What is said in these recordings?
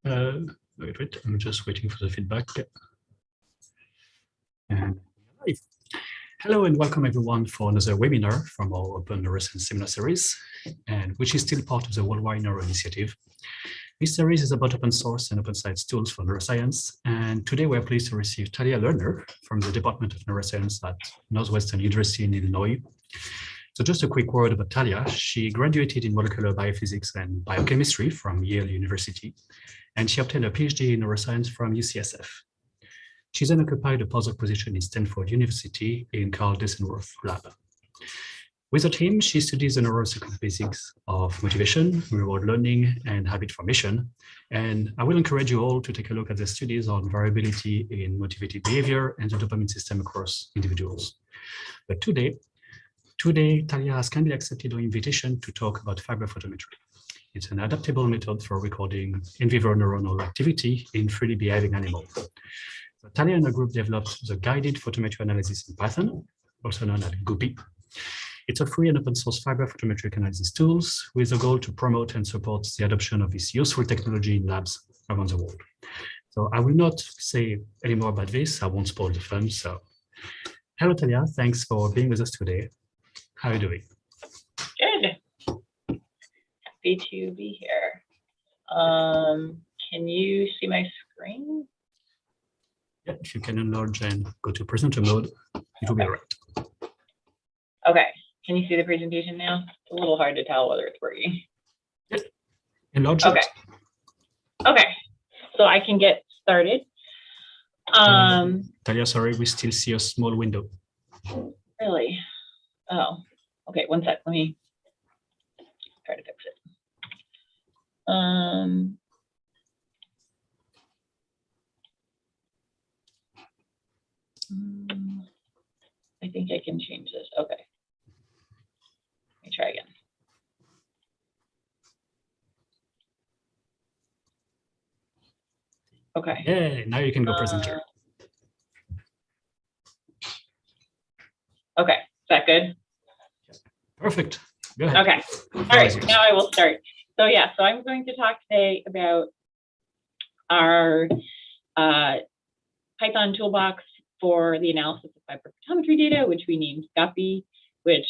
Wait, I'm just waiting for the feedback. And hello and welcome everyone for another webinar from our Open Neuroscience Seminar Series, and which is still part of the Worldwide Neuro Initiative. This series is about open source and open science tools for neuroscience. And today we're pleased to receive Talia Lerner from the Department of Neuroscience at Northwestern University in Illinois. So just a quick word about Talia. She graduated in molecular biophysics and biochemistry from Yale University, and she obtained a PhD in neuroscience from UCSF. She then occupied a postdoc position in Stanford University in Carl Dessenworth lab. With her team, she studies the neuropsychological basics of motivation, reward learning, and habit formation. And I will encourage you all to take a look at the studies on variability in motivated behavior and the dopamine system across individuals. But today, Talia has kindly accepted our invitation to talk about fiber photometry. It's an adaptable method for recording in vivo neuronal activity in freely behaving animals. So Talia and her group developed the Guided Photometry Analysis in Python, also known as GuPPy. It's a free and open source fiber photometric analysis tools with a goal to promote and support the adoption of this useful technology in labs around the world. So I will not say any more about this. I won't spoil the fun. So hello, Talia. Thanks for being with us today. How are you doing? Good. Happy to be here. Can you see my screen? Yeah, if you can enlarge and go to presenter mode, it will be all right. Okay. Can you see the presentation now? It's a little hard to tell whether it's working. Yeah. Enlarge Okay. it. Okay. So I can get started. Talia, sorry, we still see a small window. Really? Oh, okay, one sec. Let me try to fix it. I think I can change this. Okay. Let me try again. Okay. Yeah, now you can go presenter. Okay, is that good? Perfect. Go ahead. Okay. All right, now I will start. So yeah, so I'm going to talk today about our Python toolbox for the analysis of fiber photometry data, which we named GuPPy, which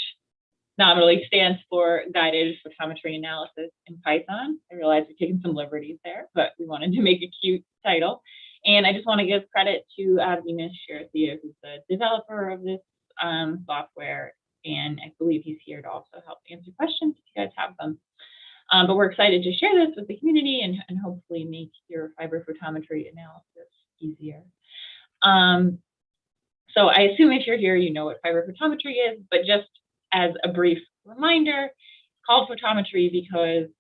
nominally stands for Guided Photometry Analysis in Python. I realize we've taken some liberties there, but we wanted to make a cute title. And I just want to give credit to Avinash Sharathia, who's the developer of this software. And I believe he's here to also help answer questions if you guys have them. But we're excited to share this with the community and hopefully make your fiber photometry analysis easier. So I assume if you're here, you know what fiber photometry is, but just as a brief reminder, it's called photometry because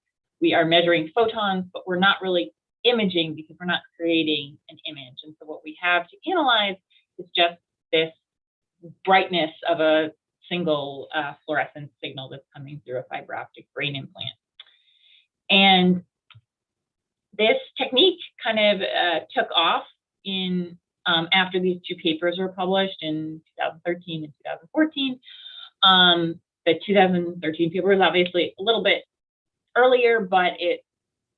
we are measuring photons, but we're not really imaging because we're not creating an image. And so what we have to analyze is just this brightness of a single fluorescent signal that's coming through a fiber optic brain implant. And this technique kind of took off in after these two papers were published in 2013 and 2014. The 2013 paper was obviously a little bit earlier, but it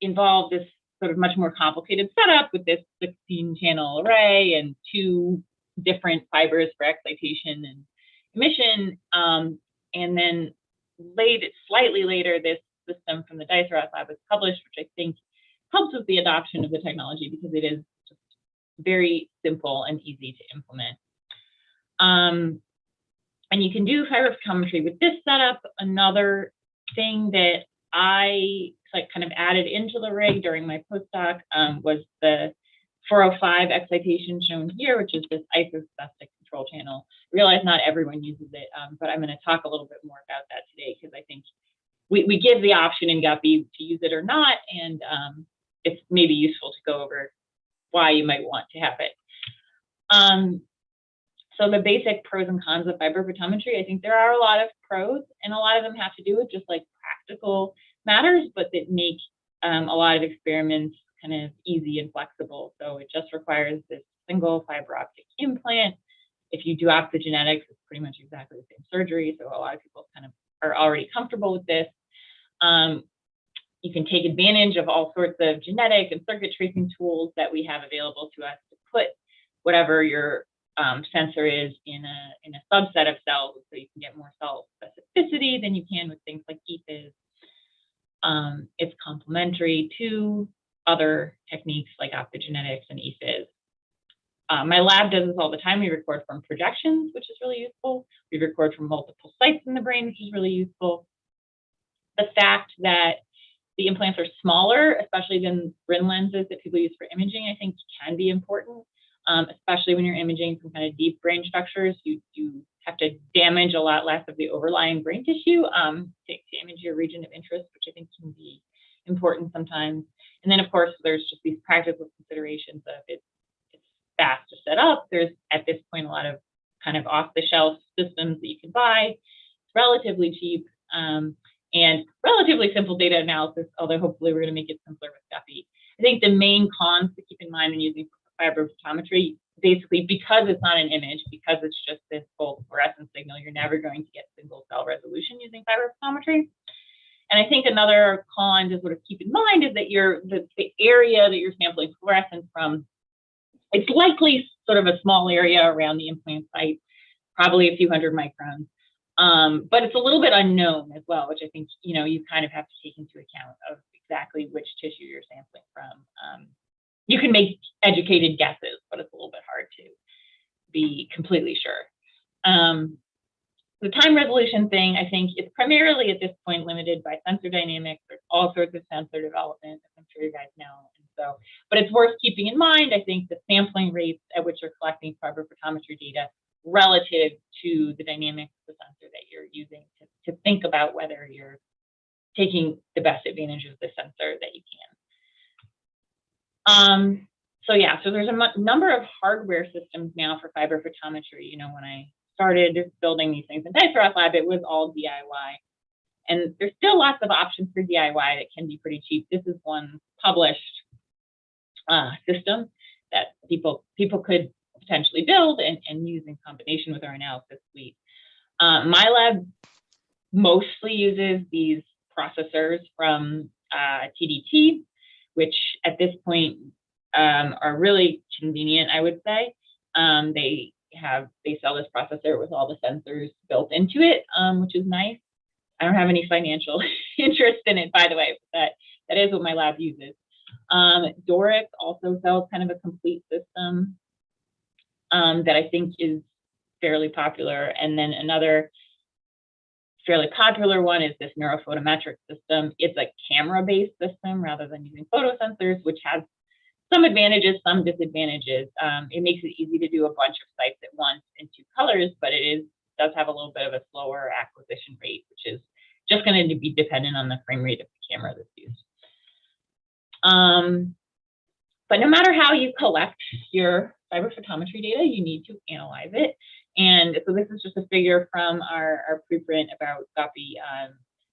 involved this sort of much more complicated setup with this 16-channel array and two different fibers for excitation and emission. And then slightly later, this system from the Diceroth lab was published, which I think helps with the adoption of the technology because it is just very simple and easy to implement. And you can do fiber photometry with this setup. Another thing that I kind of added into the rig during my postdoc was the 405 excitation shown here, which is this isosbestic control channel. I realize not everyone uses it, but I'm going to talk a little bit more about that today because I think we give the option in GuPPy to use it or not, and it's maybe useful to go over why you might want to have it. So the basic pros and cons of fiber photometry, I think there are a lot of pros, and a lot of them have to do with just like practical matters, but that make a lot of experiments kind of easy and flexible. So it just requires this single fiber optic implant. If you do optogenetics, it's pretty much exactly the same surgery. So a lot of people kind of are already comfortable with this. you can take advantage of all sorts of genetic and circuit tracing tools that we have available to us to put whatever your sensor is in a subset of cells, so you can get more cell specificity than you can with things like EFIS. It's complementary to other techniques like optogenetics and EFIS. My lab does this all the time. We record from projections, which is really useful. We record from multiple sites in the brain, which is really useful. The fact that the implants are smaller, especially than Brin lenses that people use for imaging, I think can be important, especially when you're imaging from kind of deep brain structures. You have to damage a lot less of the overlying brain tissue to image your region of interest, which I think can be important sometimes. And then, of course, there's just these practical considerations of it's fast to set up. There's, at this point, a lot of kind of off-the-shelf systems that you can buy. It's relatively cheap and relatively simple data analysis, although hopefully we're going to make it simpler with GuPPy. I think the main cons to keep in mind when using fiber photometry, basically because it's not an image, because it's just this full fluorescence signal, you're never going to get single cell resolution using fiber photometry. And I think another con to sort of keep in mind is that the area that you're sampling fluorescence from, it's likely sort of a small area around the implant site, probably a few hundred microns. But it's a little bit unknown as well, which I think, you kind of have to take into account of exactly which tissue you're sampling from. You can make educated guesses, but it's a little bit hard to be completely sure. The time resolution thing, I think, is primarily at this point limited by sensor dynamics. There's all sorts of sensor development, as I'm sure you guys know. And so, but it's worth keeping in mind, I think, the sampling rates at which you're collecting fiber photometry data relative to the dynamics of the sensor that you're using to think about whether you're taking the best advantage of the sensor that you can. So there's a number of hardware systems now for fiber photometry. When I started building these things in Dice Lab, it was all DIY. And there's still lots of options for DIY that can be pretty cheap. This is one published system that people could potentially build and use in combination with our analysis suite. My lab mostly uses these processors from TDT, which at this point are really convenient, I would say. They sell this processor with all the sensors built into it, which is nice. I don't have any financial interest in it, by the way, but that is what my lab uses. Dorix also sells kind of a complete system that I think is fairly popular. And then another fairly popular one is this neurophotometric system. It's a camera-based system rather than using photosensors, which has some advantages, some disadvantages. It makes it easy to do a bunch of sites at once in 2 colors, but it does have a little bit of a slower acquisition rate, which is just going to be dependent on the frame rate of the camera that's used. But no matter how you collect your fiber photometry data, you need to analyze it. And so this is just a figure from our preprint about GuPPy,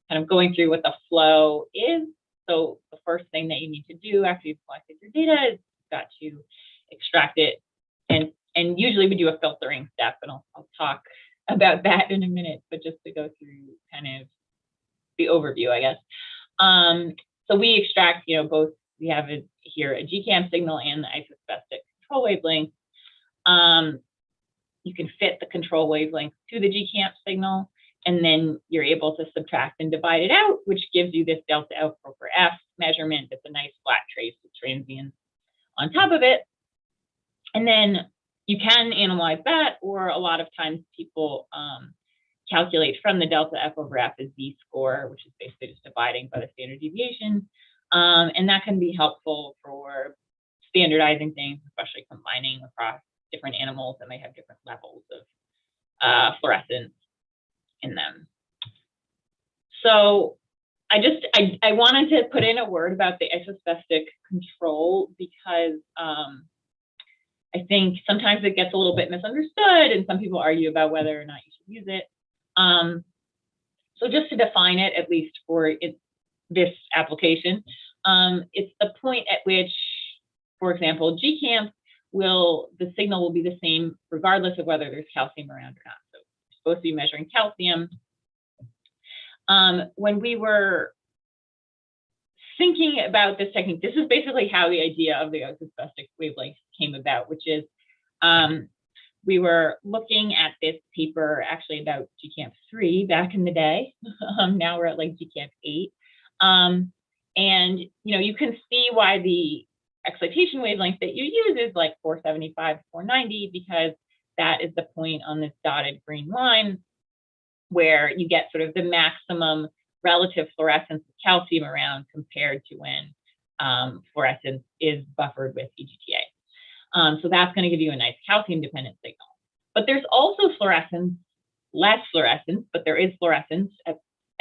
kind of going through what the flow is. So the first thing that you need to do after you've collected your data is you've got to extract it. And usually we do a filtering step, and I'll talk about that in a minute, but just to go through kind of the overview, I guess. So we extract, both, we have here a GCAM signal and the isosbestic control wavelength. You can fit the control wavelength to the GCAM signal, and then you're able to subtract and divide it out, which gives you this delta F over F measurement. That's a nice flat trace with transients on top of it. And then you can analyze that, or a lot of times people calculate from the delta F over F as Z-score, which is basically just dividing by the standard deviation. And that can be helpful for standardizing things, especially combining across different animals that may have different levels of fluorescence in them. So I wanted to put in a word about the isosbestic control, because I think sometimes it gets a little bit misunderstood, and some people argue about whether or not you should use it. So just to define it, at least for this application, it's the point at which, for example, GCAM the signal will be the same regardless of whether there's calcium around or not. So we're supposed to be measuring calcium. When we were thinking about this technique, this is basically how the idea of the isosbestic wavelength came about, which is we were looking at this paper actually about GCamp 3 back in the day. Now we're at like GCamp 8. And you can see why the excitation wavelength that you use is like 475 to 490, because that is the point on this dotted green line where you get sort of the maximum relative fluorescence of calcium around compared to when fluorescence is buffered with EGTA. So that's going to give you a nice calcium-dependent signal. But there's also fluorescence, less fluorescence, but there is fluorescence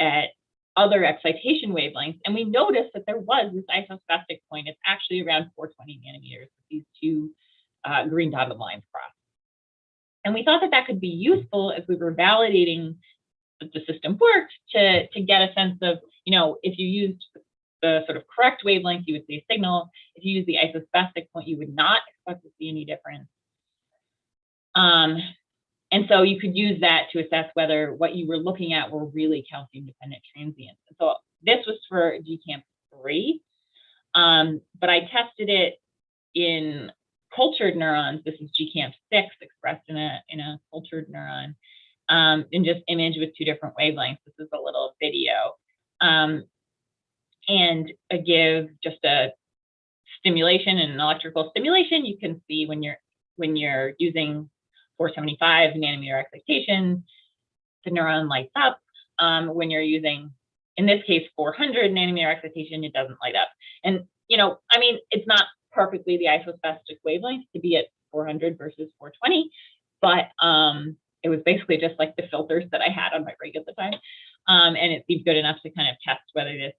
at other excitation wavelengths. And we noticed that there was this isosbestic point. It's actually around 420 nanometers with these two green dotted lines crossed. And we thought that that could be useful as we were validating that the system worked to get a sense of, if you used the sort of correct wavelength, you would see a signal. If you use the isosbestic point, you would not expect to see any difference. And so you could use that to assess whether what you were looking at were really calcium-dependent transients. And so this was for GCamp 3, but I tested it in cultured neurons. This is GCamp 6 expressed in a cultured neuron, and just imaged with two different wavelengths. This is a little video. And I give just a stimulation and an electrical stimulation. You can see when you're using 475 nanometer excitation, the neuron lights up. When you're using, in this case, 400 nanometer excitation, it doesn't light up. And, it's not perfectly the isosbestic wavelength to be at 400 versus 420, but it was basically just like the filters that I had on my rig at the time. And it seemed good enough to kind of test whether this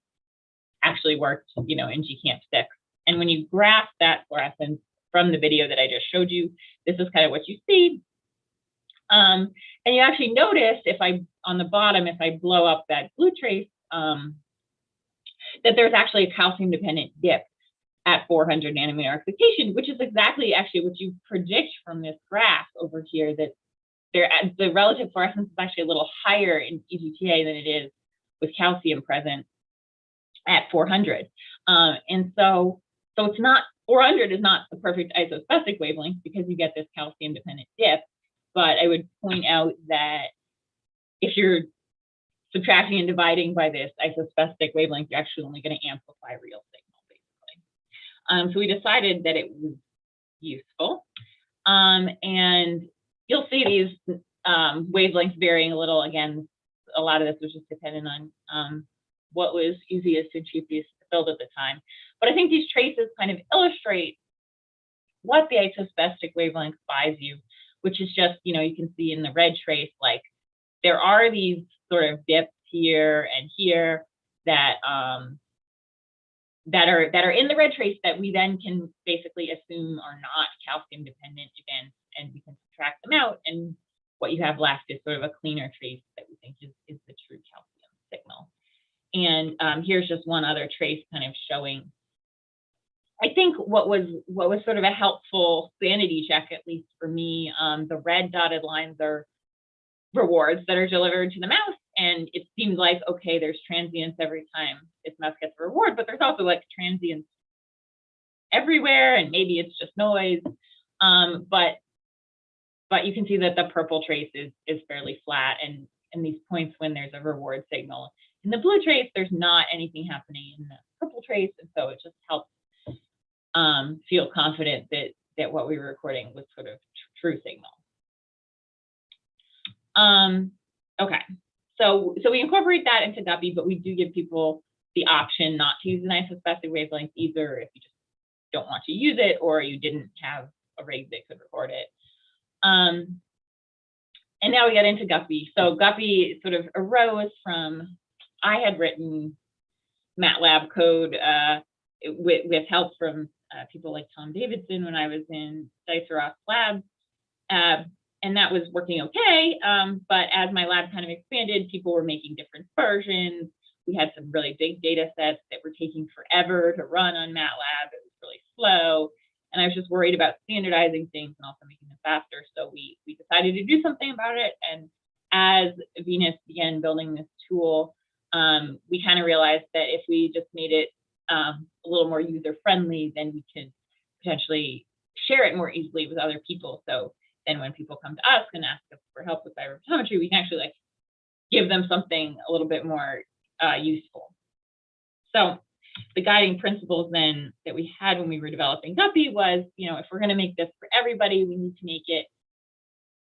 actually worked, in GCamp 6. And when you graph that fluorescence from the video that I just showed you, this is kind of what you see. And you actually notice on the bottom, if I blow up that blue trace, that there's actually a calcium-dependent dip at 400 nanometer excitation, which is exactly actually what you predict from this graph over here, that the relative fluorescence is actually a little higher in EGTA than it is with calcium present at 400. And so it's not, 400 is not the perfect isosbestic wavelength because you get this calcium-dependent dip. But I would point out that if you're subtracting and dividing by this isosbestic wavelength, you're actually only going to amplify real signal, basically. So we decided that it was useful. And you'll see these wavelengths varying a little. Again, a lot of this was just dependent on what was easiest and cheapest to build at the time. But I think these traces kind of illustrate what the isosbestic wavelength buys you, which is just, you can see in the red trace, like there are these sort of dips here and here that are in the red trace that we then can basically assume are not calcium dependent again, and we can subtract them out, and what you have left is sort of a cleaner trace that we think is the true calcium signal. And here's just one other trace kind of showing, I think what was sort of a helpful sanity check, at least for me. The red dotted lines are rewards that are delivered to the mouse, and it seemed like, okay, there's transients every time this mouse gets a reward, but there's also like transients everywhere, and maybe it's just noise. But you can see that the purple trace is fairly flat, and these points when there's a reward signal. In the blue trace, there's not anything happening in the purple trace, and so it just helps feel confident that what we were recording was sort of true signal. Okay, so we incorporate that into GuPPy, but we do give people the option not to use an isosbestic wavelength either if you just don't want to use it or you didn't have a rig that could record it. And now we get into GuPPy. So GuPPy sort of arose from, I had written MATLAB code with help from people like Tom Davidson when I was in Dicerock's lab. And that was working okay. But as my lab kind of expanded, people were making different versions. We had some really big data sets that were taking forever to run on MATLAB. It was really slow. And I was just worried about standardizing things and also making them faster. So we decided to do something about it. And as Venus began building this tool, we kind of realized that if we just made it a little more user-friendly, then we can potentially share it more easily with other people. So then when people come to us and ask us for help with fiber photometry, we can actually like give them something a little bit more useful. So the guiding principles then that we had when we were developing GuPPy was, if we're going to make this for everybody, we need to make it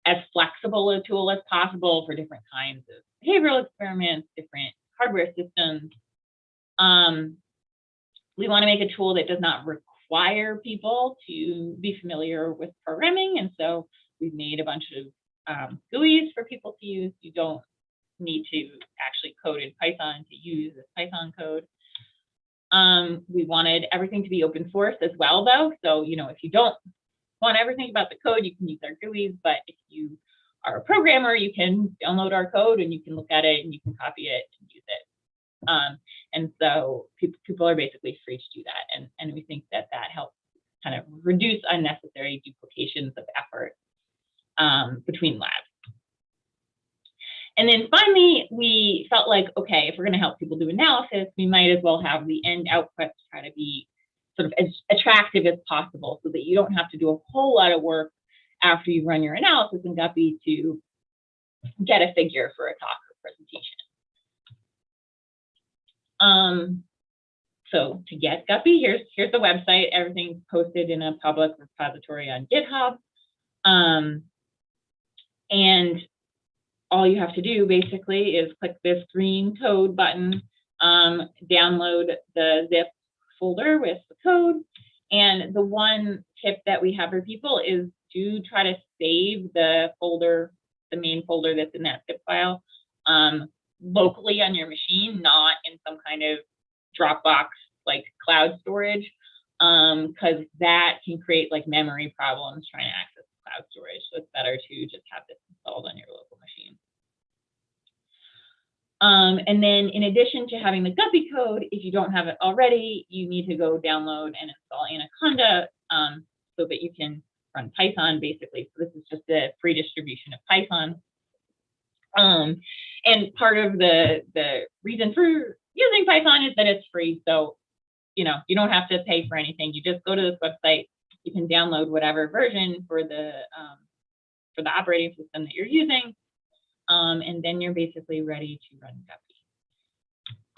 as flexible a tool as possible for different kinds of behavioral experiments, different hardware systems. We want to make a tool that does not require people to be familiar with programming. And so we've made a bunch of GUIs for people to use. You don't need to actually code in Python to use this Python code. We wanted everything to be open source as well, though. So, if you don't want everything about the code, you can use our GUIs. But if you are a programmer, you can download our code and you can look at it and you can copy it and use it. And so people are basically free to do that. And we think that helps kind of reduce unnecessary duplications of effort between labs. And then finally, we felt like, okay, if we're going to help people do analysis, we might as well have the end output try to be sort of as attractive as possible so that you don't have to do a whole lot of work after you run your analysis in GuPPy to get a figure for a talk or presentation. So to get GuPPy, here's the website. Everything's posted in a public repository on GitHub. And all you have to do basically is click this green code button, download the zip folder with the code. And the one tip that we have for people is to try to save the folder, the main folder that's in that zip file, locally on your machine, not in some kind of Dropbox like cloud storage, because that can create like memory problems trying to access cloud storage. So it's better to just have this installed on your local machine. And then in addition to having the GuPPy code, if you don't have it already, you need to go download and install Anaconda so that you can run Python basically. So this is just a free distribution of Python. And part of the reason for using Python is that it's free. So, you don't have to pay for anything. You just go to this website. You can download whatever version for the operating system that you're using. And then you're basically ready to run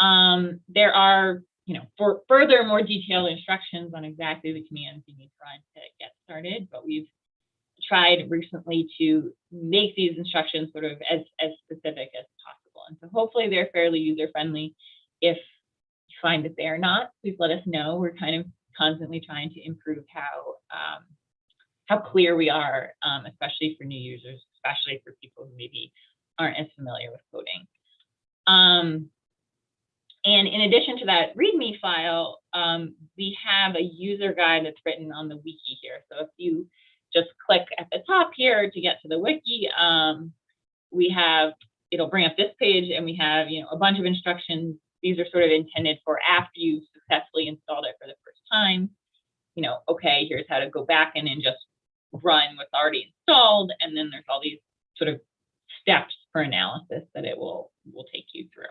GuPPy. There are, for further more detailed instructions on exactly the commands you need to run to get started, but we've tried recently to make these instructions sort of as specific as possible. And so hopefully they're fairly user-friendly. If you find that they are not, please let us know. We're kind of constantly trying to improve how clear we are, especially for new users, especially for people who maybe aren't as familiar with coding. And in addition to that Readme file, we have a user guide that's written on the wiki here. So if you just click at the top here to get to the wiki, it'll bring up this page and we have, a bunch of instructions. These are sort of intended for after you've successfully installed it for the first time. Okay, here's how to go back in and just run what's already installed. And then there's all these sort of steps for analysis that it will take you through.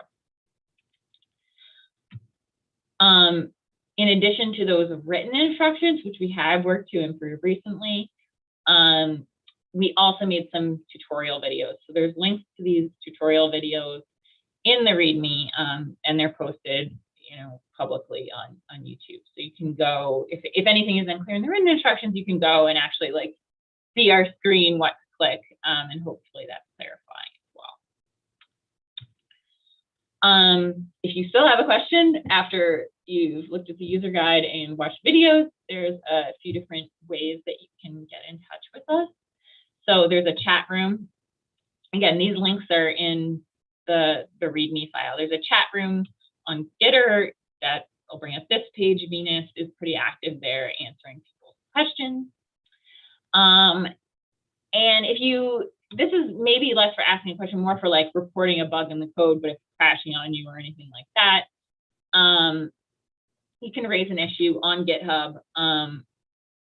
In addition to those written instructions, which we have worked to improve recently, we also made some tutorial videos. So there's links to these tutorial videos in the README, and they're posted, publicly on YouTube. So you can go, if anything is unclear in the written instructions, you can go and actually like see our screen, what to click, and hopefully that's clarifying as well. If you still have a question after you've looked at the user guide and watched videos, there's a few different ways that you can get in touch with us. So there's a chat room. Again, these links are in the README file. There's a chat room on Gitter that will bring up this page. Venus is pretty active there answering people's questions. And this is maybe less for asking a question, more for like reporting a bug in the code, but if it's crashing on you or anything like that, you can raise an issue on GitHub.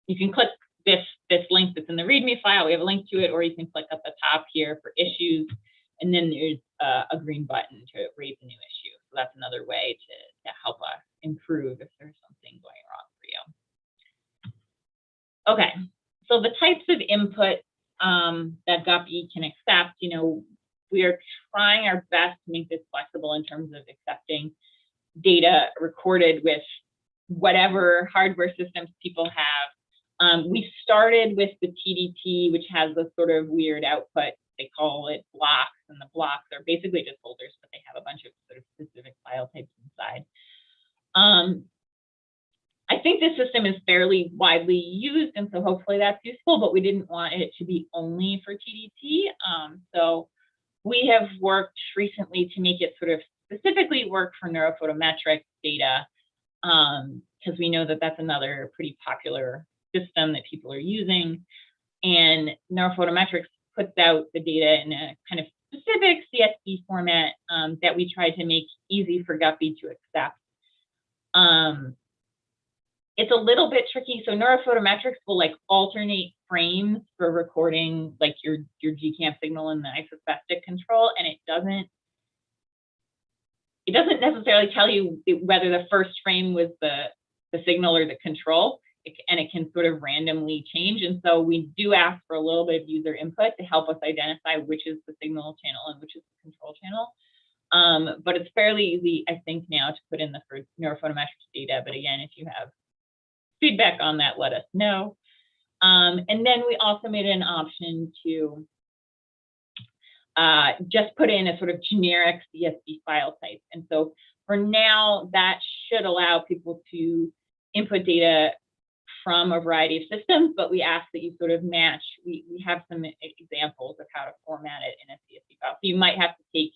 You can click this link that's in the README file. We have a link to it, or you can click at the top here for issues, and then there's a green button to raise a new issue. So that's another way to help us improve if there's something going wrong for you. Okay, so the types of input that GuPPy can accept, we are trying our best to make this flexible in terms of accepting data recorded with whatever hardware systems people have. We started with the TDT, which has this sort of weird output. They call it blocks, and the blocks are basically just folders, but they have a bunch of sort of specific file types inside. I think this system is fairly widely used, and so hopefully that's useful, but we didn't want it to be only for TDT. So we have worked recently to make it sort of specifically work for neurophotometric data, because we know that that's another pretty popular system that people are using. And neurophotometrics puts out the data in a kind of specific CSV format that we try to make easy for GuPPy to accept. It's a little bit tricky. So neurophotometrics will like alternate frames for recording like your GCamp signal and the Isosbestic control, and it doesn't necessarily tell you whether the first frame was the signal or the control, and it can sort of randomly change. And so we do ask for a little bit of user input to help us identify which is the signal channel and which is the control channel. But it's fairly easy, I think, now to put in the neurophotometrics data. But again, if you have feedback on that, let us know. And then we also made an option to just put in a sort of generic CSV file type. And so for now, that should allow people to input data from a variety of systems, but we ask that you sort of match. We have some examples of how to format it in a CSV file. So you might have to take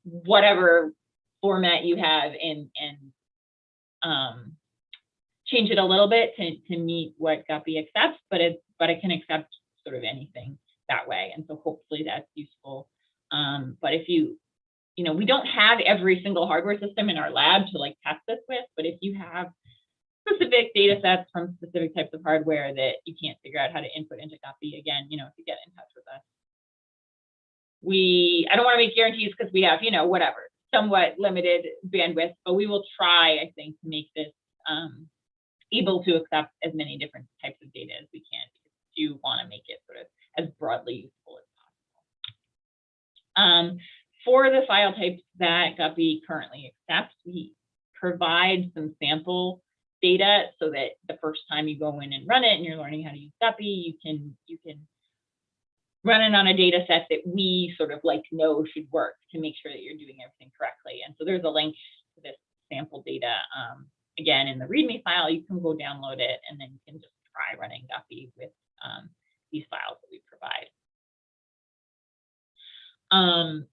whatever format you have and change it a little bit to meet what GuPPy accepts, but it can accept sort of anything that way. And so hopefully that's useful. But if we don't have every single hardware system in our lab to like test this with, but if you have specific data sets from specific types of hardware that you can't figure out how to input into GuPPy, again, if you get in touch with us. I don't want to make guarantees because we have, whatever, somewhat limited bandwidth, but we will try, I think, to make this able to accept as many different types of data as we can, because we do want to make it sort of as broadly useful as possible. For the file types that GuPPy currently accepts, we provide some sample data so that the first time you go in and run it and you're learning how to use GuPPy, you can run it on a data set that we sort of know should work to make sure that you're doing everything correctly. And so there's a link to this sample data. Again, in the Readme file, you can go download it, and then you can just try running GuPPy with these files that we provide.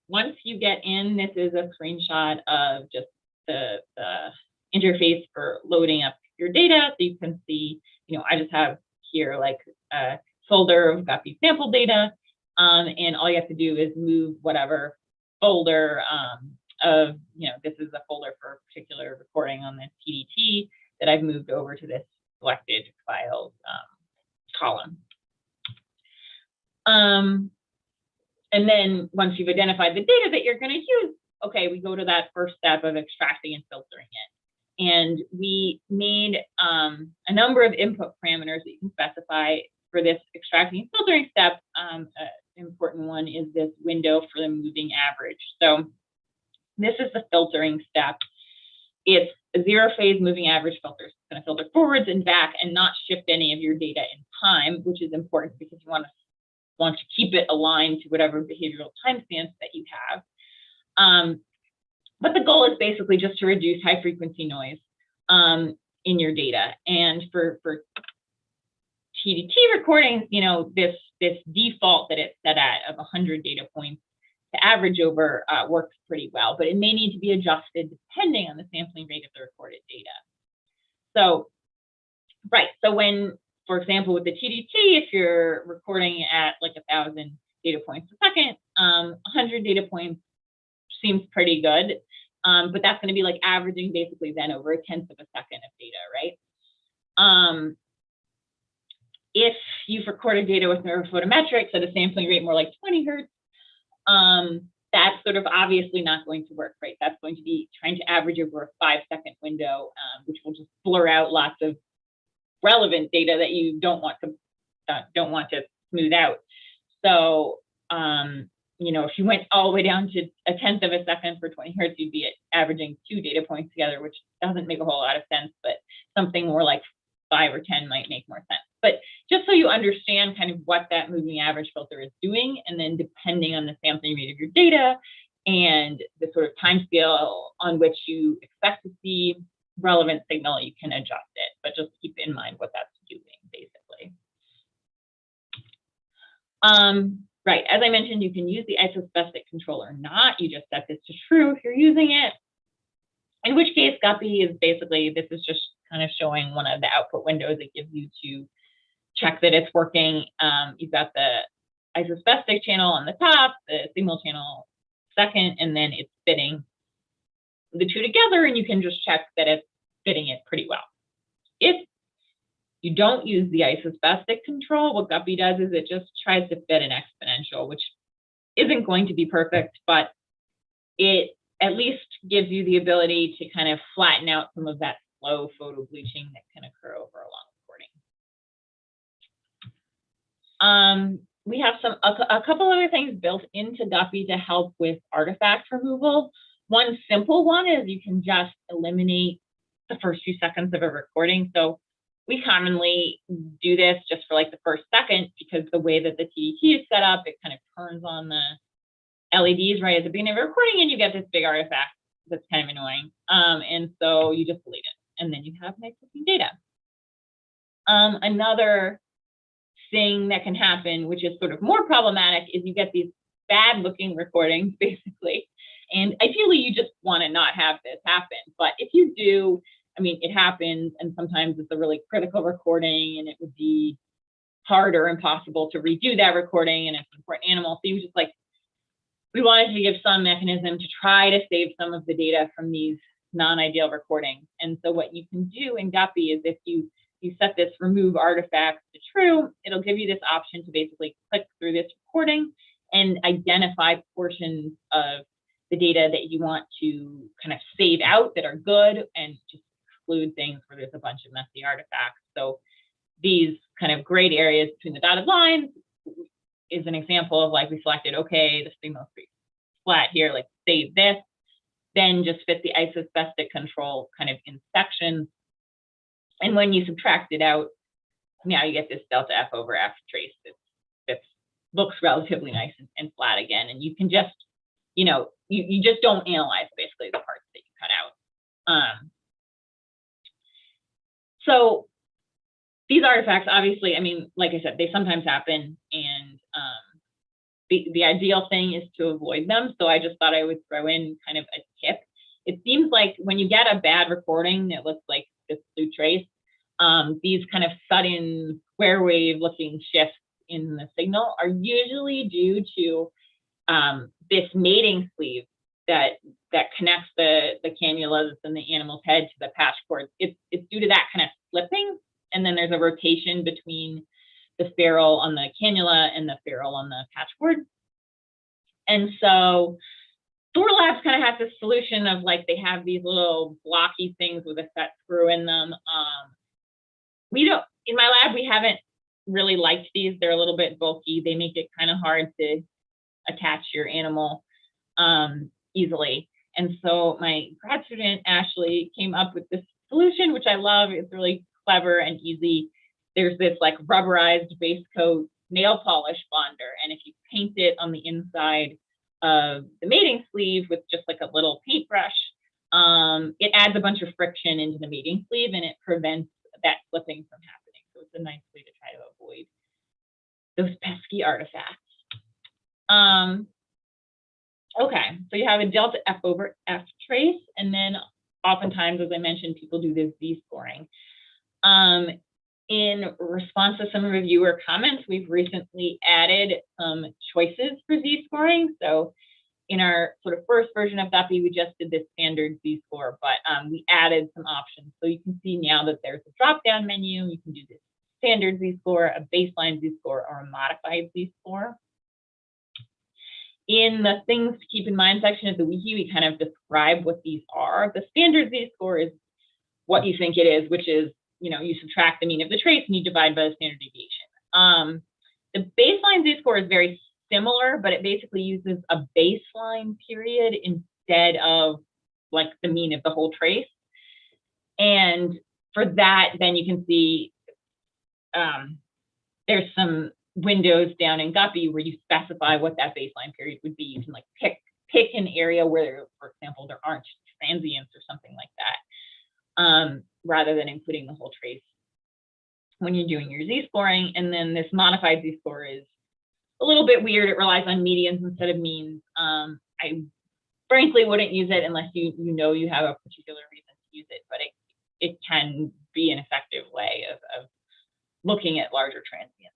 Once you get in, this is a screenshot of just the interface for loading up your data. So you can see, I just have here like a folder of GuPPy sample data, and all you have to do is move whatever folder of, this is a folder for a particular recording on the TDT that I've moved over to this selected files column. And then once you've identified the data that you're going to use, okay, we go to that first step of extracting and filtering it. And we made a number of input parameters that you can specify for this extracting and filtering step. An important one is this window for the moving average. So this is the filtering step. It's a zero-phase moving average filter. It's going to filter forwards and back and not shift any of your data in time, which is important because you want to keep it aligned to whatever behavioral timestamps that you have. But the goal is basically just to reduce high frequency noise in your data. And for TDT recordings, this default that it's set at of 100 data points to average over works pretty well, but it may need to be adjusted depending on the sampling rate of the recorded data. So, right, so when, for example, with the TDT, if you're recording at like 1,000 data points a second, 100 data points seems pretty good, but that's going to be like averaging basically then over 1/10 of a second of data, right? If you've recorded data with neurophotometrics at a sampling rate more like 20 hertz, that's sort of obviously not going to work, right? That's going to be trying to average over a 5-second window, which will just blur out lots of relevant data that you don't want to smooth out. So, you know, if you went all the way down to a 1/10 of a second for 20 hertz, you'd be averaging 2 data points together, which doesn't make a whole lot of sense, but something more like 5 or 10 might make more sense. But just so you understand kind of what that moving average filter is doing, and then depending on the sampling rate of your data and the sort of time scale on which you expect to see relevant signal, you can adjust it, but just keep in mind what that's doing, basically. Right, as I mentioned, you can use the Isosbestic control or not. You just set this to true if you're using it. In which case, GuPPy is basically, this is just kind of showing one of the output windows it gives you to check that it's working. You've got the Isosbestic channel on the top, the signal channel second, and then it's fitting the two together, and you can just check that it's fitting it pretty well. If you don't use the Isosbestic control, what GuPPy does is it just tries to fit an exponential, which isn't going to be perfect, but it at least gives you the ability to kind of flatten out some of that slow photo bleaching that can occur over a long recording. We have a couple other things built into GuPPy to help with artifact removal. One simple one is you can just eliminate the first few seconds of a recording. So we commonly do this just for like the first second, because the way that the TDT is set up, it kind of turns on the LEDs right at the beginning of a recording, and you get this big artifact that's kind of annoying. And so you just delete it, and then you have nice looking data. Another thing that can happen, which is sort of more problematic, is you get these bad looking recordings, basically. And ideally, you just want to not have this happen. But if you do, I mean, it happens, and sometimes it's a really critical recording, and it would be hard or impossible to redo that recording, and it's an important animal. So you just like, we wanted to give some mechanism to try to save some of the data from these non-ideal recordings. And so what you can do in GuPPy is if you set this remove artifacts to true, it'll give you this option to basically click through this recording and identify portions of the data that you want to kind of save out that are good, and just exclude things where there's a bunch of messy artifacts. So these kind of grayed areas between the dotted lines is an example of like, we selected, okay, the signal's pretty flat here, like save this, then just fit the Isosbestic control kind of in sections. And when you subtract it out, now you get this delta F over F trace that looks relatively nice and flat again. And you can just, you know, you just don't analyze basically the parts that you cut out. So these artifacts, obviously, I mean, like I said, they sometimes happen, and the ideal thing is to avoid them. So I just thought I would throw in kind of a tip. It seems like when you get a bad recording that looks like this blue trace, these kind of sudden square wave looking shifts in the signal are usually due to this mating sleeve that connects the cannulas and the animal's head to the patch cord. It's due to that kind of slipping, and then there's a rotation between the ferrule on the cannula and the ferrule on the patch cord. And so Thor Labs kind of has this solution of like, they have these little blocky things with a set screw in them. In my lab, we haven't really liked these. They're a little bit bulky. They make it kind of hard to attach your animal easily. And so my grad student, Ashley, came up with this solution, which I love. It's really clever and easy. There's this like rubberized base coat nail polish bonder. And if you paint it on the inside of the mating sleeve with just like a little paintbrush, it adds a bunch of friction into the mating sleeve, and it prevents that slipping from happening. So it's a nice way to try to avoid those pesky artifacts. Okay, so you have a delta F over F trace, and then oftentimes, as I mentioned, people do this Z-scoring. In response to some reviewer comments, we've recently added some choices for Z-scoring. So in our sort of first version of GuPPy, we just did this standard Z-score, but we added some options. So you can see now that there's a drop-down menu. You can do this standard Z-score, a baseline Z-score, or a modified Z-score. In the things to keep in mind section of the wiki, we kind of describe what these are. The standard z-score is what you think it is, which is, you subtract the mean of the trace and you divide by the standard deviation. The baseline z-score is very similar, but it basically uses a baseline period instead of like the mean of the whole trace. And for that, then you can see there's some windows down in GuPPy where you specify what that baseline period would be. You can like pick an area where, for example, there aren't transients or something like that, rather than including the whole trace when you're doing your z-scoring. And then this modified z-score is a little bit weird. It relies on medians instead of means. I frankly wouldn't use it unless you have a particular reason to use it, but it can be an effective way of looking at larger transients.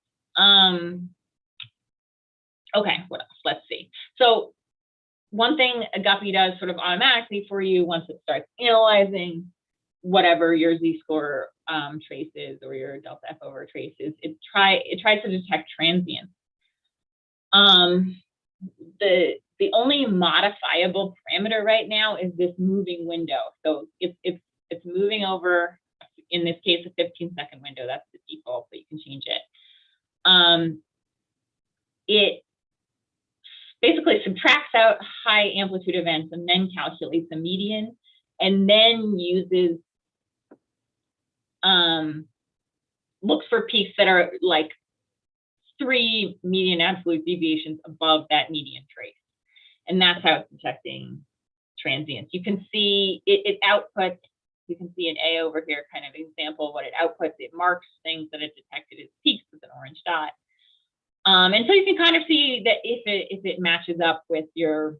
Okay, what else? Let's see. So one thing GuPPy does sort of automatically for you once it starts analyzing whatever your z-score trace is or your delta F over trace is, it tries to detect transients. The only modifiable parameter right now is this moving window. So it's moving over, in this case, a 15-second window. That's the default, but you can change it. It basically subtracts out high amplitude events and then calculates a median, and then uses looks for peaks that are like 3 median absolute deviations above that median trace. And that's how it's detecting transients. You can see it outputs, you can see an A over here, kind of example of what it outputs. It marks things that it detected as peaks with an orange dot. And so you can kind of see that if it matches up with your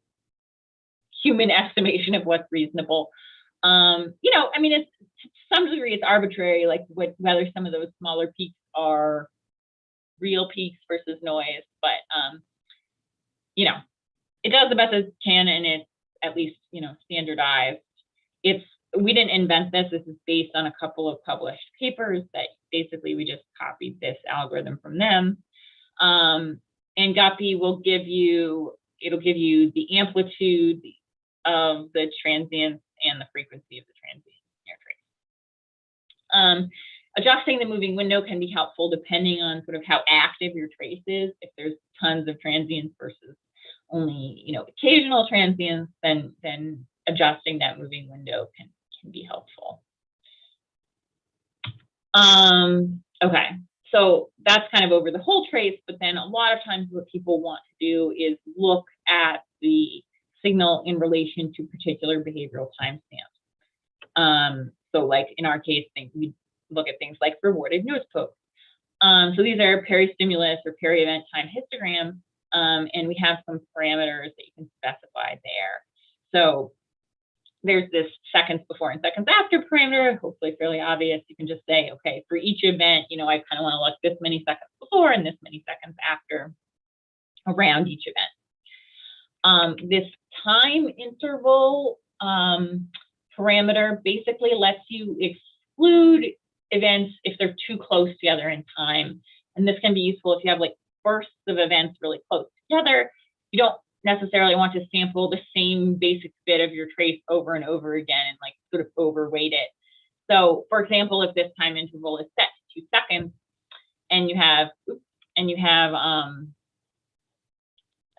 human estimation of what's reasonable. I mean, it's to some degree it's arbitrary, like whether some of those smaller peaks are real peaks versus noise, but it does the best it can, and it's at least standardized. We didn't invent this. This is based on a couple of published papers that basically we just copied this algorithm from them. And GuPPy will give you the amplitude of the transients and the frequency of the transients in your trace. Adjusting the moving window can be helpful depending on sort of how active your trace is. If there's tons of transients versus only occasional transients, then adjusting that moving window can be helpful. Okay, so that's kind of over the whole trace, but then a lot of times what people want to do is look at the signal in relation to particular behavioral timestamps. So like in our case, we look at things like rewarded news posts. So these are Peri-Stimulus or peri-event time histograms, and we have some parameters that you can specify there. So there's this seconds before and seconds after parameter, hopefully fairly obvious. You can just say, okay, for each event, I kind of want to look this many seconds before and this many seconds after around each event. This time interval parameter basically lets you exclude events if they're too close together in time. And this can be useful if you have like bursts of events really close together. You don't necessarily want to sample the same basic bit of your trace over and over again and like sort of overweight it. So for example, if this time interval is set to 2 seconds and you have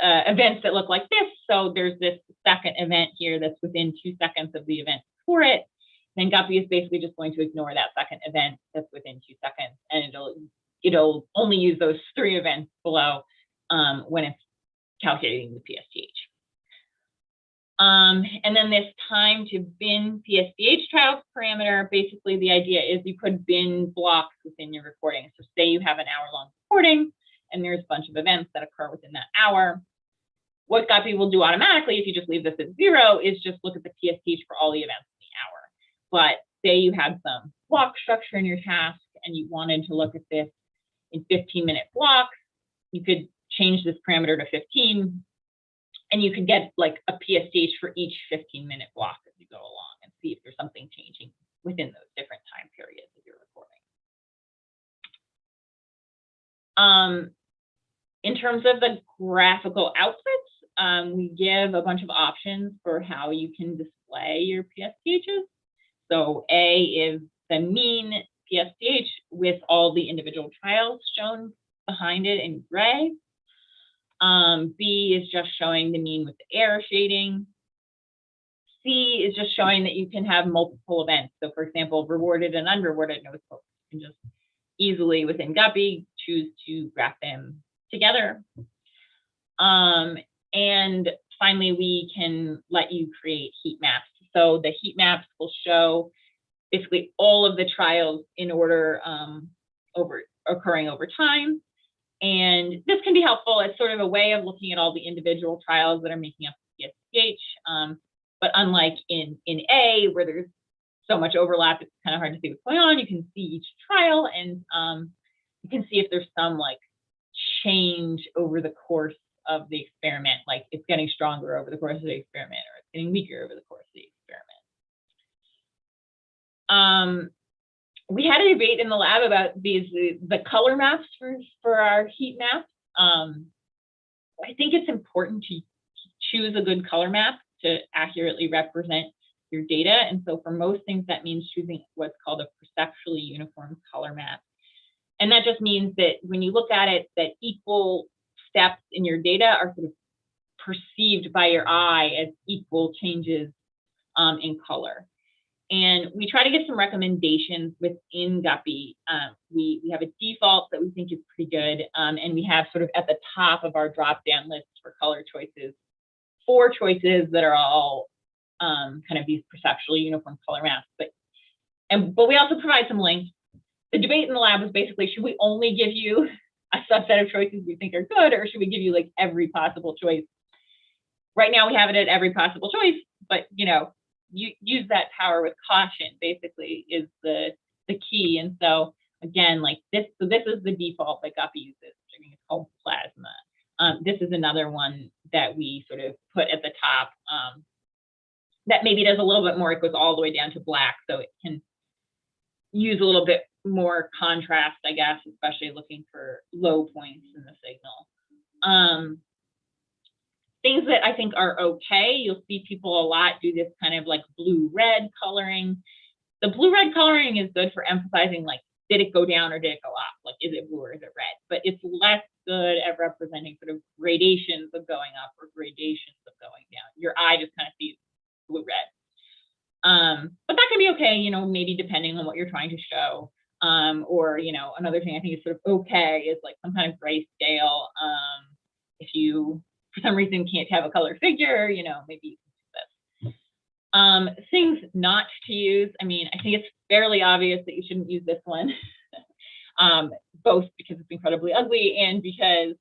events that look like this, so there's this second event here that's within 2 seconds of the event before it, then GuPPy is basically just going to ignore that second event that's within 2 seconds, and it'll only use those 3 events below when it's calculating the PSTH. And then this time to bin PSTHS parameter, basically the idea is you could bin blocks within your recording. So say you have an hour-long recording and there's a bunch of events that occur within that hour. What GuPPy will do automatically, if you just leave this at 0, is just look at the PSTH for all the events in the hour. But say you had some block structure in your task and you wanted to look at this in 15-minute blocks, you could change this parameter to 15, and you can get like a PSTH for each 15-minute block as you go along and see if there's something changing within those different time periods of your recording. In terms of the graphical outputs, we give a bunch of options for how you can display your PSTHs. So A is the mean PSTH with all the individual trials shown behind it in gray. B is just showing the mean with the error shading. C is just showing that you can have multiple events. So for example, rewarded and unrewarded nose pokes. You can just easily within GuPPy choose to graph them together. And finally, we can let you create heat maps. So the heat maps will show basically all of the trials in order occurring over time. And this can be helpful as sort of a way of looking at all the individual trials that are making up PSTH. But unlike in A, where there's so much overlap, it's kind of hard to see what's going on. You can see each trial, and you can see if there's some like change over the course of the experiment, like it's getting stronger over the course of the experiment, or it's getting weaker over the course of the experiment. We had a debate in the lab about the color maps for our heat map. I think it's important to choose a good color map to accurately represent your data. And so for most things, that means choosing what's called a perceptually uniform color map. And that just means that when you look at it, that equal steps in your data are sort of perceived by your eye as equal changes in color. And we try to get some recommendations within GuPPy. We have a default that we think is pretty good. And we have sort of at the top of our drop-down list for color choices, 4 choices that are all kind of these perceptually uniform color maps. But we also provide some links. The debate in the lab was basically, should we only give you a subset of choices we think are good, or should we give you like every possible choice? Right now we have it at every possible choice, but you know, you use that power with caution, basically, is the key. And so again, like this is the default that GuPPy uses, which I think is called Plasma. This is another one that we sort of put at the top that maybe does a little bit more. It goes all the way down to black, so it can use a little bit more contrast, I guess, especially looking for low points in the signal. Things that I think are okay, you'll see people a lot do this kind of like blue-red coloring. The blue-red coloring is good for emphasizing, like, did it go down or did it go up? Like, is it blue or is it red? But it's less good at representing sort of gradations of going up or gradations of going down. Your eye just kind of sees blue-red. But that can be okay, you know, maybe depending on what you're trying to show. Or, you know, another thing I think is sort of okay is like some kind of grayscale. If you, for some reason, can't have a color figure, you know, maybe you can do this. Things not to use. I mean, I think it's fairly obvious that you shouldn't use this one, both because it's incredibly ugly and because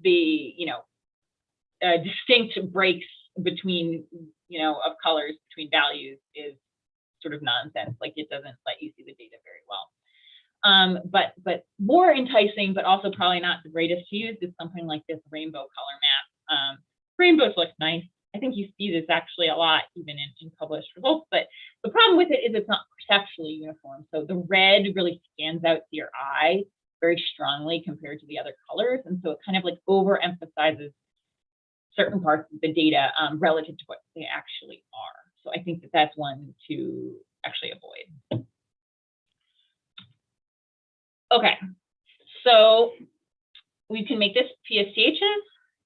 the, you know, distinct breaks between, you know, of colors between values is sort of nonsense. Like, it doesn't let you see the data very well. But more enticing, but also probably not the greatest to use, is something like this rainbow color map. Rainbows look nice. I think you see this actually a lot, even in published results. But the problem with it is it's not perceptually uniform. So the red really stands out to your eye very strongly compared to the other colors. And so it kind of like overemphasizes certain parts of the data relative to what they actually are. So I think that that's one to actually avoid. Okay, so we can make this PSTHs,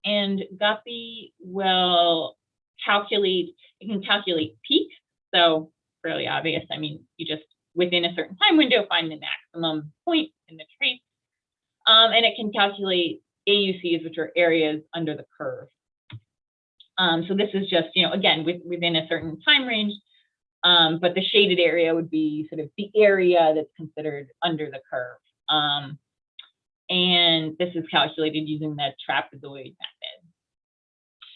and GuPPy will calculate, it can calculate peaks. So fairly obvious. I mean, you just, within a certain time window, find the maximum point in the trace. And it can calculate AUCs, which are areas under the curve. So this is just, you know, again, within a certain time range, but the shaded area would be sort of the area that's considered under the curve. And this is calculated using the trapezoid method.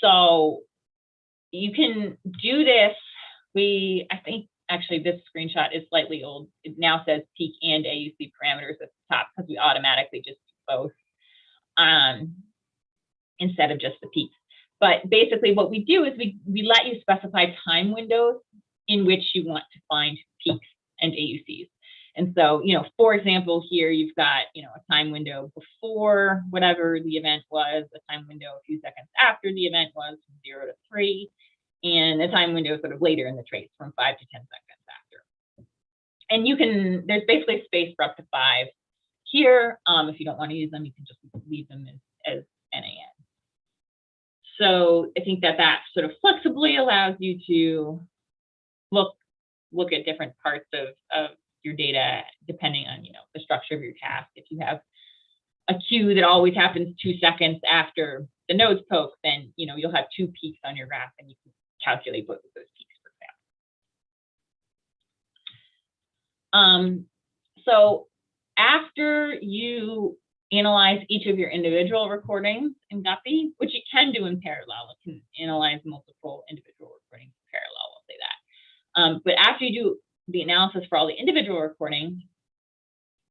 So you can do this. I think actually this screenshot is slightly old. It now says peak and AUC parameters at the top because we automatically just do both instead of just the peaks. But basically what we do is we let you specify time windows in which you want to find peaks and AUCs. And so, for example, here you've got, a time window before whatever the event was, a time window a few seconds after the event was from 0 to 3, and a time window sort of later in the trace from 5 to 10 seconds after. And there's basically space for up to 5 here. If you don't want to use them, you can just leave them as NaN. So I think that sort of flexibly allows you to look at different parts of your data depending on the structure of your task. If you have a queue that always happens 2 seconds after the nodes poke, then you'll have 2 peaks on your graph, and you can calculate both of those peaks, for example. So after you analyze each of your individual recordings in GuPPy, which it can do in parallel. It can analyze multiple individual recordings in parallel, I'll say that. But after you do the analysis for all the individual recordings,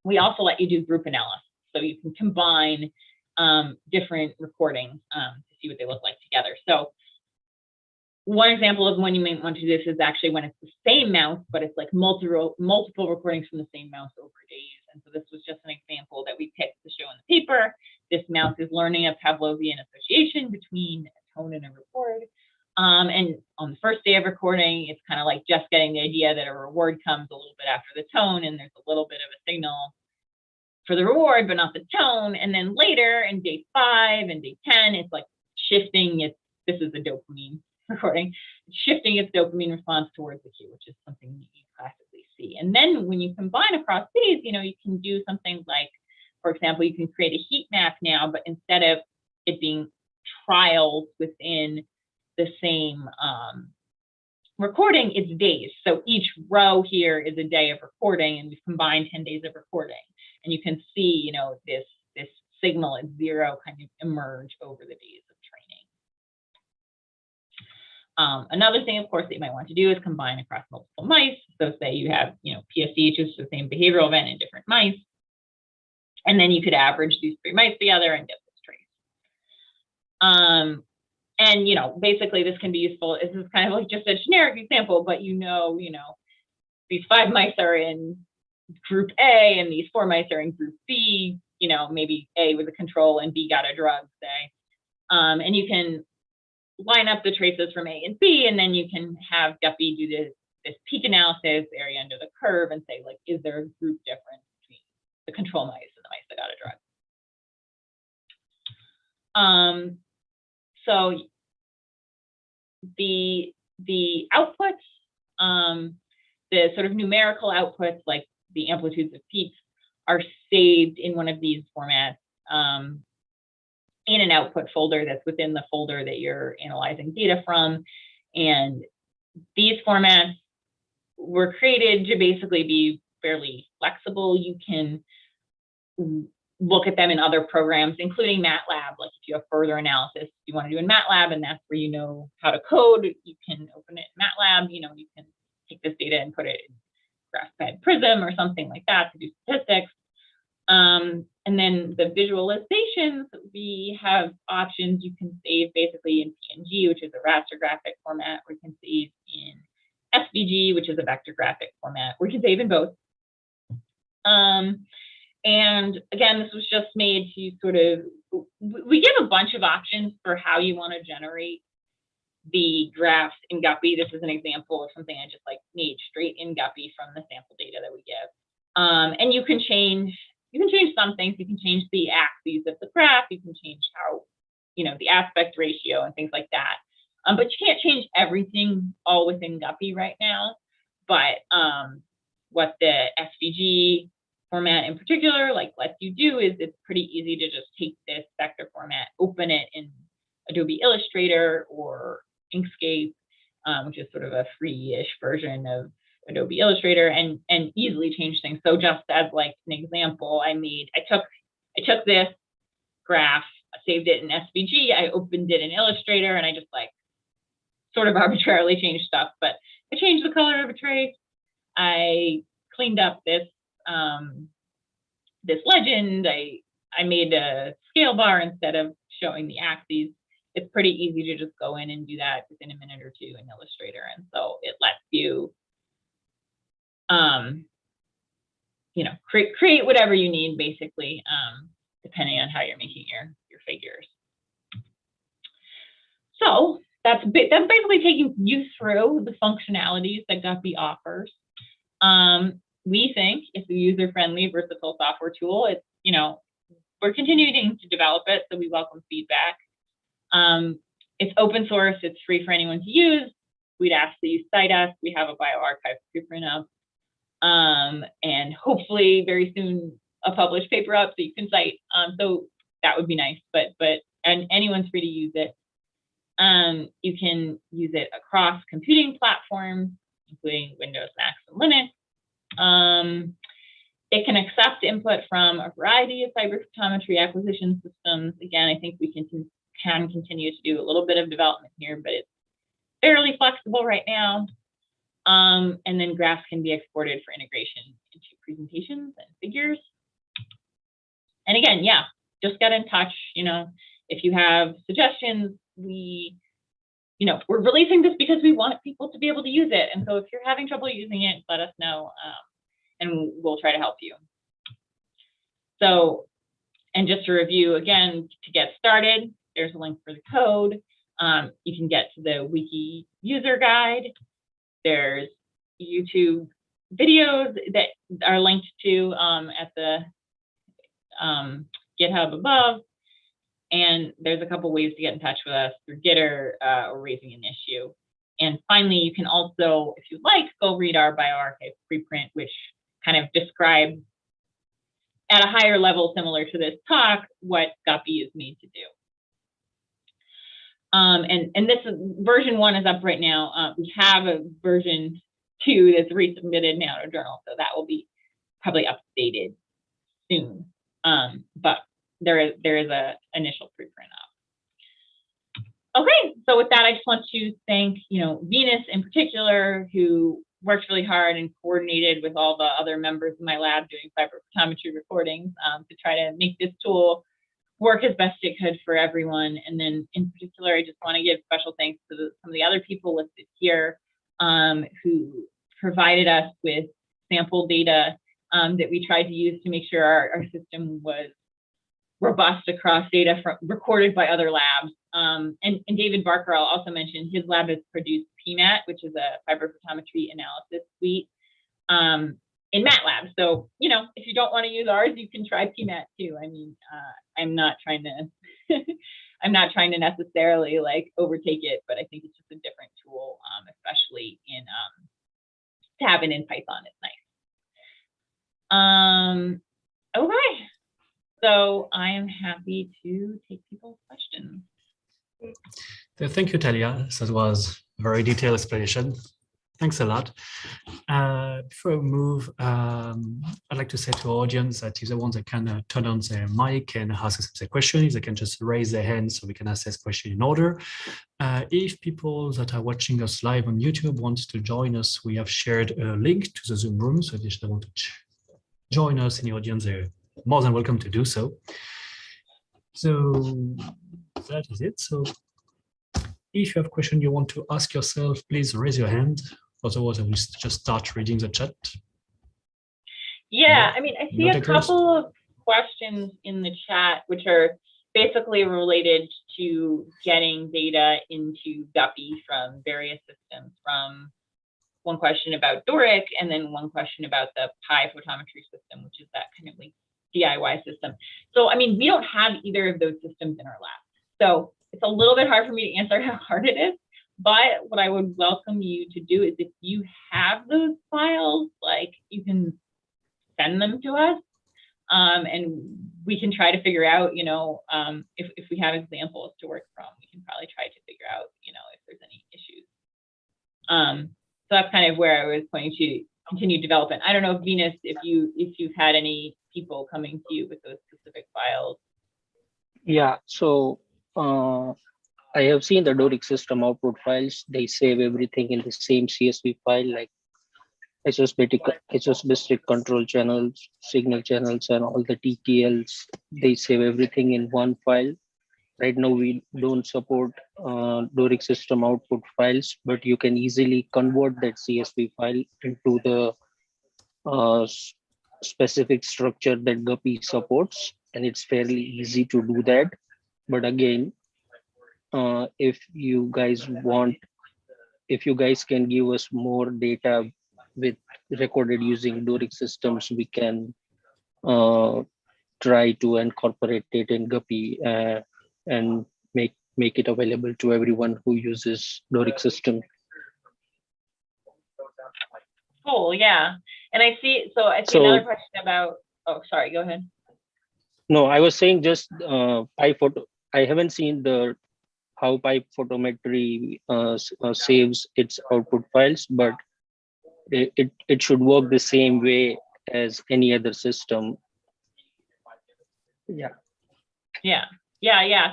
we also let you do group analysis. So you can combine different recordings to see what they look like together. So one example of when you may want to do this is actually when it's the same mouse, but it's like multiple recordings from the same mouse over days. And so this was just an example that we picked to show in the paper. This mouse is learning a Pavlovian association between a tone and a reward. And on the first day of recording, it's kind of like just getting the idea that a reward comes a little bit after the tone, and there's a little bit of a signal for the reward, but not the tone. And then later in day 5 and day 10, it's like shifting this is a dopamine recording, shifting its dopamine response towards the cue, which is something you classically see. And then when you combine across days, you can do something like, for example, you can create a heat map now, but instead of it being trials within the same recording, it's days. So each row here is a day of recording, and we've combined 10 days of recording. And you can see, this signal at 0 kind of emerge over the days of training. Another thing, of course, that you might want to do is combine across multiple mice. So say you have, PSTHS, the same behavioral event in different mice. And then you could average these 3 mice together and get this trace. And, basically this can be useful. This is kind of like just a generic example, but these 5 mice are in group A and these 4 mice are in group B, maybe A was a control and B got a drug, say. And you can line up the traces from A and B, and then you can have GuPPy do this peak analysis area under the curve and say, like, is there a group difference between the control mice and the mice that got a drug? So the outputs, the sort of numerical outputs, like the amplitudes of peaks, are saved in one of these formats in an output folder that's within the folder that you're analyzing data from. And these formats were created to basically be fairly flexible. You can look at them in other programs, including MATLAB. Like if you have further analysis you want to do in MATLAB, and that's where you know how to code, you can open it in MATLAB. You can take this data and put it in GraphPad Prism or something like that to do statistics. And then the visualizations, we have options. You can save basically in PNG, which is a raster graphic format, or you can save in SVG, which is a vector graphic format, or you can save in both. And again, this was just made to sort of, we give a bunch of options for how you want to generate the graphs in GuPPy. This is an example of something I just made straight in GuPPy from the sample data that we give. And you can change some things. You can change the axes of the graph. You can change how, the aspect ratio and things like that. But you can't change everything all within GuPPy right now. But what the SVG format in particular lets you do is it's pretty easy to just take this vector format, open it in Adobe Illustrator or Inkscape, which is sort of a free-ish version of Adobe Illustrator, and easily change things. So just as an example, I took this graph, I saved it in SVG, I opened it in Illustrator, and I just sort of arbitrarily changed stuff. But I changed the color of a trace. I cleaned up this this legend. I made a scale bar instead of showing the axes. It's pretty easy to just go in and do that within a minute or two in Illustrator. And so it lets you create whatever you need, basically, depending on how you're making your figures. So that's basically taking you through the functionalities that GuPPy offers. We think it's a user-friendly, versatile software tool. It's, we're continuing to develop it, so we welcome feedback. It's open source. It's free for anyone to use. We'd ask that you cite us. We have a bioarchive preprint up, and hopefully very soon a published paper up so you can cite. So that would be nice. And anyone's free to use it. You can use it across computing platforms, including Windows, Mac, and Linux. It can accept input from a variety of fiber photometry acquisition systems. Again, I think we can continue to do a little bit of development here, but it's fairly flexible right now. And then graphs can be exported for integration into presentations and figures. And again, yeah, just get in touch. If you have suggestions, we're releasing this because we want people to be able to use it. And so if you're having trouble using it, let us know, and we'll try to help you. So, and just to review again, to get started, there's a link for the code. You can get to the Wiki user guide. There's YouTube videos that are linked to at the GitHub above. And there's a couple ways to get in touch with us through Gitter or raising an issue. And finally, you can also, if you'd like, go read our bioarchive preprint, which kind of describes at a higher level, similar to this talk, what GuPPy is made to do. And this version 1 is up right now. We have a version 2 that's resubmitted now to journal, so that will be probably updated soon. But there is a initial preprint up. Okay, so with that, I just want to thank Venus in particular, who worked really hard and coordinated with all the other members of my lab doing fiber photometry recordings to try to make this tool work as best it could for everyone. And then in particular, I just want to give special thanks to some of the other people listed here who provided us with sample data that we tried to use to make sure our system was robust across data recorded by other labs. And David Barker, I'll also mention, his lab has produced PMAT, which is a fiber photometry analysis suite in MATLAB. So, if you don't want to use ours, you can try PMAT too. I mean, I'm not trying to, I'm not trying to necessarily overtake it, but I think it's just a different tool, especially to have it in Python. It's nice. Okay. So I am happy to take people's questions. Thank you, Talia. So it was a very detailed explanation. Thanks a lot. Before we move, I'd like to say to our audience that if they want, they can turn on their mic and ask us a question. They can just raise their hand so we can assess question in order. If people that are watching us live on YouTube want to join us, we have shared a link to the Zoom room. So if they want to join us in the audience, they're more than welcome to do so. So that is it. So if you have a question you want to ask yourself, please raise your hand. Otherwise, I will just start reading the chat. Yeah, I mean, I see a couple of questions in the chat, which are basically related to getting data into GuPPy from various systems, from one question about Doric, and then one question about the Pi photometry system, which is that kind of DIY system. So, I mean, we don't have either of those systems in our lab. So it's a little bit hard for me to answer how hard it is. But what I would welcome you to do is, if you have those files, you can send them to us, and we can try to figure out, if we have examples to work from, we can probably try to figure out, if there's any issues. So that's kind of where I was pointing to continue development. I don't know, Venus, if you've had any people coming to you with those specific files. Yeah, so I have seen the Doric system output files. They save everything in the same CSV file, like Isosbestic control channels, signal channels, and all the TTLs. They save everything in one file. Right now, we don't support Doric system output files, but you can easily convert that CSV file into the specific structure that GuPPy supports, and it's fairly easy to do that. But again, if you guys can give us more data with recorded using Doric systems, we can try to incorporate it in GuPPy and make it available to everyone who uses Doric system. Cool, yeah. And I see another question about, oh, sorry, go ahead. No, I was saying just PyPhoto. I haven't seen how Photometry saves its output files, but it should work the same way as any other system. Yeah.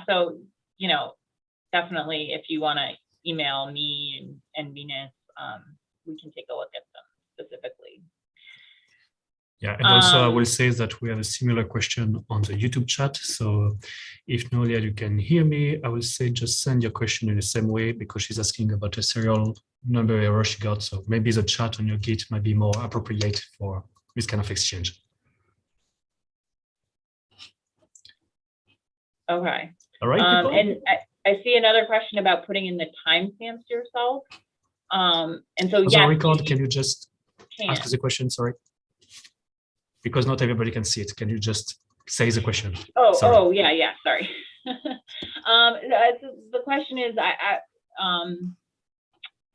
So, definitely if you want to email me and Venus, we can take a look at them specifically. Yeah, and also I will say that we have a similar question on the YouTube chat. So if Nolia, you can hear me, I will say just send your question in the same way, because she's asking about a serial number error she got. So maybe the chat on your Git might be more appropriate for this kind of exchange. Okay. All right. And I see another question about putting in the timestamps yourself. And so, yeah. Record, can you just ask the question? Sorry. Because not everybody can see it. Can you just say the question? Oh, yeah, sorry. The question is, I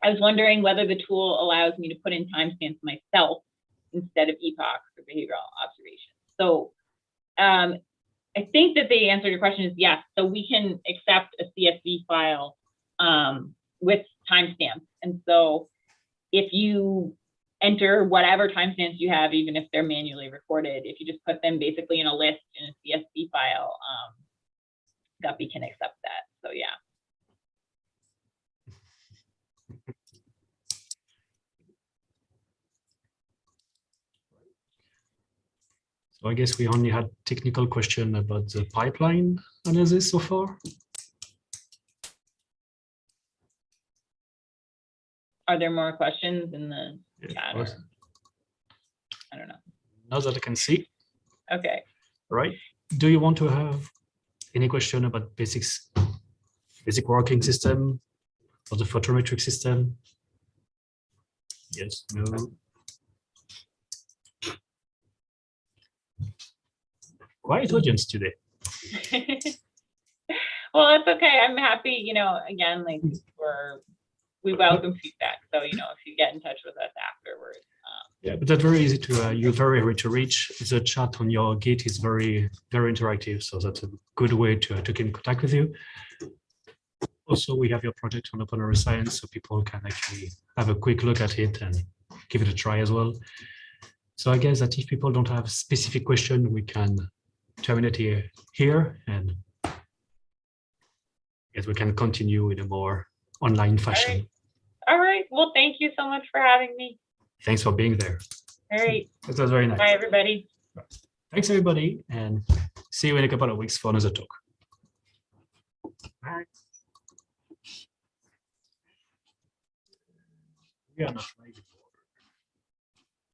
was wondering whether the tool allows me to put in timestamps myself instead of epochs for behavioral observations. So I think that the answer to your question is yes. So we can accept a CSV file with timestamps. And so if you enter whatever timestamps you have, even if they're manually recorded, if you just put them basically in a list in a CSV file, GuPPy can accept that. So yeah. So I guess we only had technical question about the pipeline analysis so far. Are there more questions in the chat? I don't know. Not that I can see. Okay. Right. Do you want to have any question about basic working system or the photometric system? Yes, no. Quiet audience today. Well, that's okay. I'm happy, again, like we welcome feedback. So, if you get in touch with us afterwards. Yeah, but that's very easy to, you're very easy to reach. The chat on your Git is very, very interactive. So that's a good way to get in contact with you. Also, we have your project on Open Neuroscience, so people can actually have a quick look at it and give it a try as well. So I guess that if people don't have specific question, we can terminate here and yes, we can continue in a more online fashion. All right. Well, thank you so much for having me. Thanks for being there. All right. That was very nice. Bye, everybody. Thanks, everybody, and see you in a couple of weeks for another talk. Bye. We are not live.